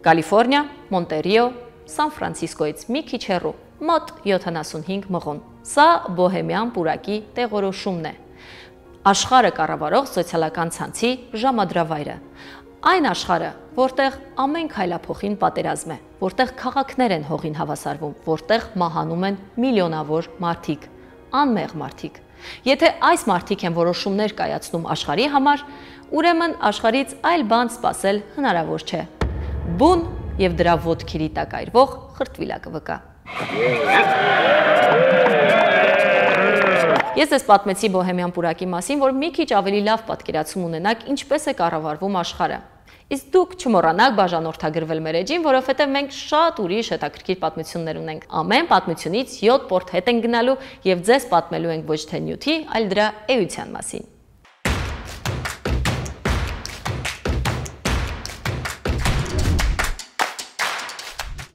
Կալիֆորնիա, Մոնտերիո, Սան Ֆրանցիսկոից մի քիչ հեռու, մոտ 75 մղոն։ Սա բոհեմյան պուրակի տեղորոշումն է։ Աշխարհը կառավարող սոցիալական ցանցի ժամադրավայրը։ Այն աշխարհը, որտեղ ամեն քայլափոխին պատերազմ է, որտեղ քաղաքներ են հողին հավասարվում, որտեղ մահանում են միլիոնավոր մարդիկ, անմեղ մարդիկ։ Եթե այս մարդիկ են որոշումներ կայացնում աշխարհի համար, ուրեմն աշխարհից այլ բան սպասել հնարավոր չէ։ Բուն եւ դրա ոտքերի տակ այրվող խրտվիլակը վկա։ Ես ձեզ պատմեցի բոհեմյան պուրակի մասին, որ մի քիչ ավելի լավ պատկերացում ունենաք ինչպես է կառավարվում աշխարհը։ Իսկ դուք չմոռանաք բաժանորդագրվել մեր էջին, որովհետև մենք շատ ուրիշ հետաքրքիր պատմություններ ունենք։ Ամեն պատմությունից 7 պորտ հետ ենք գնալու եւ ձեզ պատմելու ենք ոչ թե նյութի, այլ դրա էության մասին։